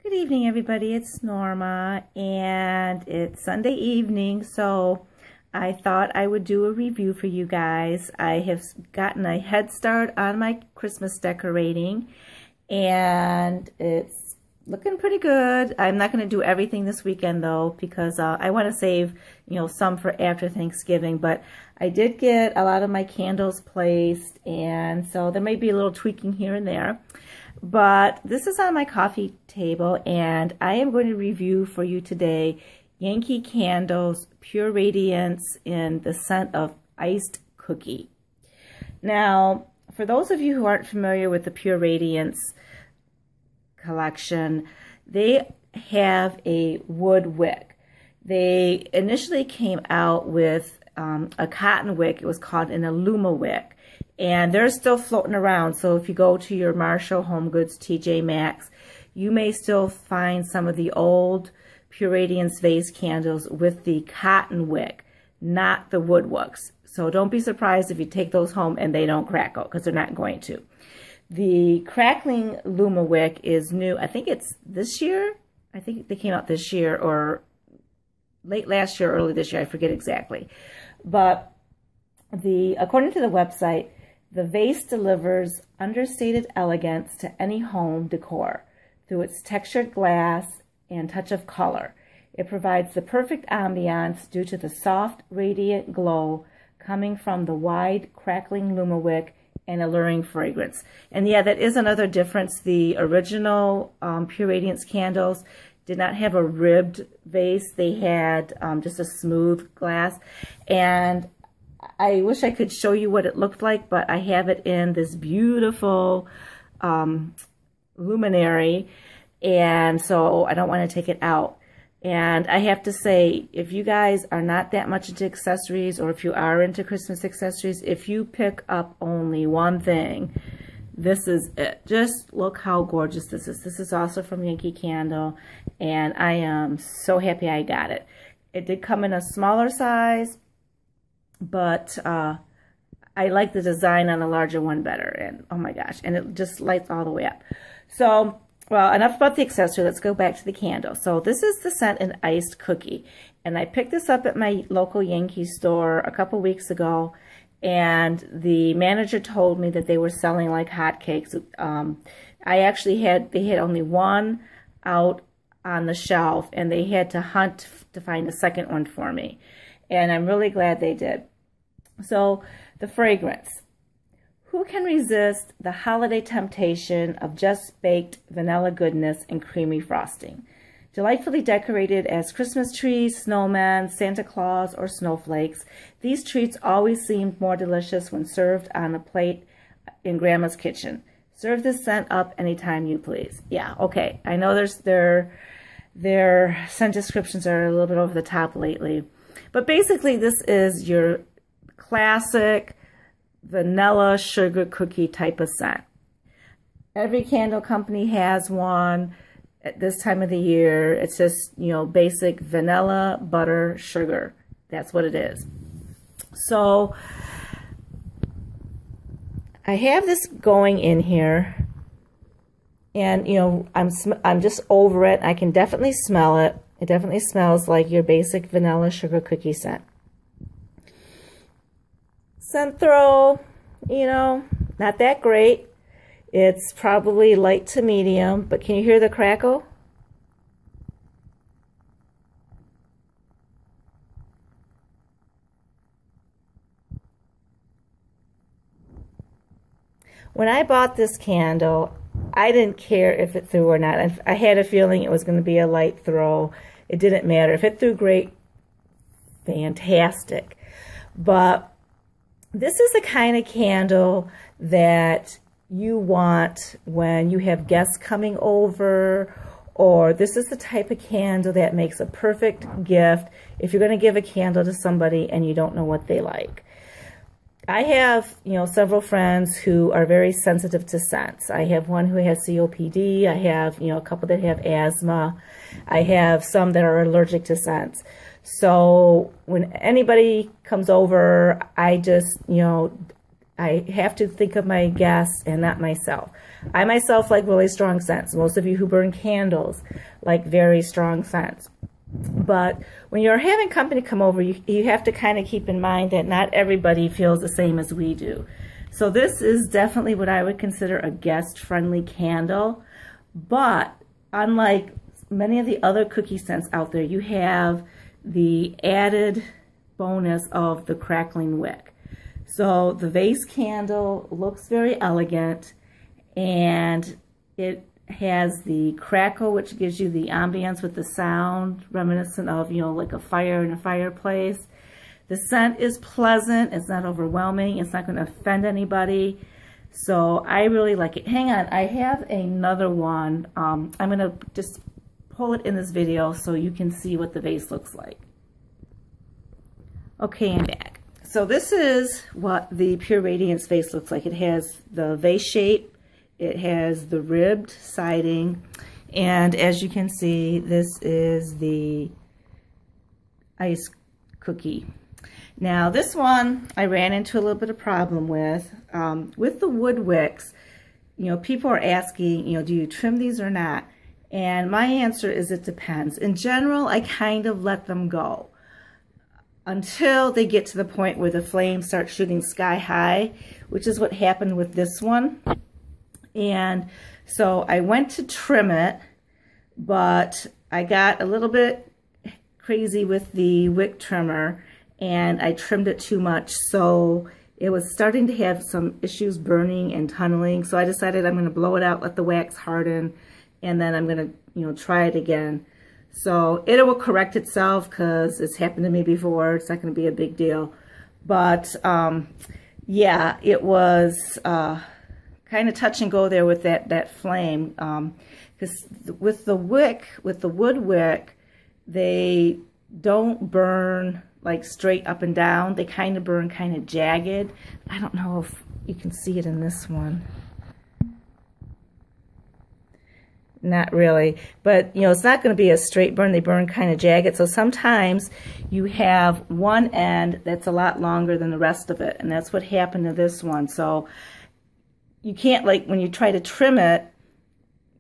Good evening, everybody. It's Norma, and it's Sunday evening, so I thought I would do a review for you guys. I have gotten a head start on my Christmas decorating, and it's looking pretty good. I'm not going to do everything this weekend, though, because I want to save, some for after Thanksgiving, but I did get a lot of my candles placed, and so there may be a little tweaking here and there. But this is on my coffee table, and I am going to review for you today Yankee Candles Pure Radiance in the scent of Iced Cookie. Now, for those of you who aren't familiar with the Pure Radiance collection, they have a wood wick. They initially came out with a cotton wick. It was called an Illuma wick. And they're still floating around, so if you go to your Marshall, Home Goods, TJ Maxx, you may still find some of the old Pure Radiance vase candles with the cotton wick, not the wood wicks. So don't be surprised if you take those home and they don't crackle, because they're not going to. The crackling Luma wick is new. I think it's this year. I think they came out this year, or late last year, early this year. I forget exactly. But according to the website, the vase delivers understated elegance to any home decor through its textured glass and touch of color. It provides the perfect ambiance due to the soft, radiant glow coming from the wide, crackling Luma wick and alluring fragrance. And yeah, that is another difference. The original Pure Radiance candles did not have a ribbed vase. They had just a smooth glass. And I wish I could show you what it looked like, but I have it in this beautiful luminary, and so I don't want to take it out. And I have to say, if you guys are not that much into accessories, or if you are into Christmas accessories, if you pick up only one thing, this is it. Just look how gorgeous this is. This is also from Yankee Candle, and I am so happy I got it. It did come in a smaller size, but I like the design on the larger one better, and oh my gosh, and it just lights all the way up. So, well, enough about the accessory. Let's go back to the candle. So this is the scent in Iced Cookie, and I picked this up at my local Yankee store a couple weeks ago, and the manager told me that they were selling like hotcakes. They had only one out on the shelf, and they had to hunt to find a second one for me. And I'm really glad they did. So, the fragrance. Who can resist the holiday temptation of just baked vanilla goodness and creamy frosting? Delightfully decorated as Christmas trees, snowmen, Santa Claus, or snowflakes, these treats always seemed more delicious when served on a plate in Grandma's kitchen. Serve this scent up anytime you please. Yeah, okay. I know their scent descriptions are a little bit over the top lately. But basically, this is your classic vanilla sugar cookie type of scent. Every candle company has one at this time of the year. It's just, basic vanilla, butter, sugar. That's what it is. So, I have this going in here. And, I'm just over it. I can definitely smell it. It definitely smells like your basic vanilla sugar cookie scent. Scent throw, not that great. It's probably light to medium, but can you hear the crackle? When I bought this candle, I didn't care if it threw or not. I had a feeling it was going to be a light throw. It didn't matter. If it threw great, fantastic. But this is the kind of candle that you want when you have guests coming over, or this is the type of candle that makes a perfect gift if you're going to give a candle to somebody and you don't know what they like. I have, several friends who are very sensitive to scents. I have one who has COPD. I have, a couple that have asthma. I have some that are allergic to scents. So when anybody comes over, I just, I have to think of my guests and not myself. I myself like really strong scents. Most of you who burn candles like very strong scents. But when you're having company come over, you have to kind of keep in mind that not everybody feels the same as we do. So this is definitely what I would consider a guest-friendly candle. But unlike many of the other cookie scents out there, you have the added bonus of the crackling wick. So the vase candle looks very elegant, and it has the crackle, which gives you the ambience with the sound reminiscent of, you know, like a fire in a fireplace. The scent is pleasant. It's not overwhelming. It's not going to offend anybody. So I really like it. Hang on, I have another one. I'm going to just pull it in this video so you can see what the vase looks like. Okay, I'm back. So this is what the Pure Radiance vase looks like. It has the vase shape. It has the ribbed siding. And as you can see, this is the ice cookie. Now this one I ran into a little bit of problem with. With the wood wicks, you know, people are asking, you know, do you trim these or not? And my answer is it depends. In general, I kind of let them go until they get to the point where the flames start shooting sky high, which is what happened with this one. And so I went to trim it, but I got a little bit crazy with the wick trimmer and I trimmed it too much. So it was starting to have some issues burning and tunneling. So I decided I'm going to blow it out, let the wax harden, and then I'm going to, you know, try it again. So it will correct itself because it's happened to me before. It's not going to be a big deal. But yeah, it was kind of touch and go there with that flame. Because with the wood wick, they don't burn like straight up and down. They kind of burn kind of jagged. I don't know if you can see it in this one. Not really, but you know, it's not going to be a straight burn. They burn kind of jagged. So sometimes you have one end that's a lot longer than the rest of it, and that's what happened to this one. So you can't, like, when you try to trim it,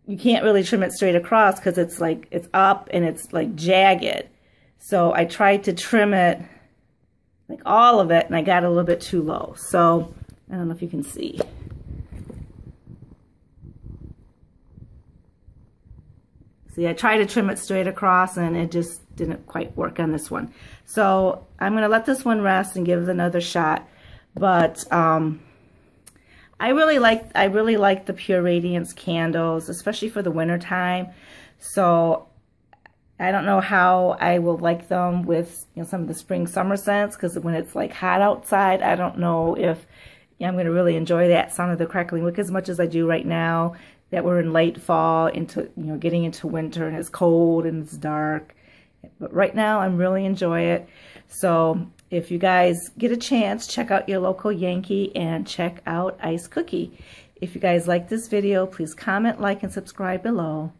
you can't really trim it straight across because it's like, it's up and it's like jagged. So I tried to trim it, like all of it, and I got a little bit too low. So I don't know if you can see. See, I tried to trim it straight across and it just didn't quite work on this one. So I'm going to let this one rest and give it another shot. But I really like the Pure Radiance candles, especially for the winter time. So I don't know how I will like them with, you know, some of the spring summer scents, because when it's like hot outside, I don't know if I'm going to really enjoy that sound of the crackling wick as much as I do right now that we're in late fall into, you know, getting into winter and it's cold and it's dark. But right now I'm really enjoying it. So if you guys get a chance, check out your local Yankee and check out Ice Cookie. If you guys like this video, please comment, like, and subscribe below.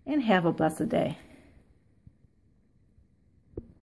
And have a blessed day.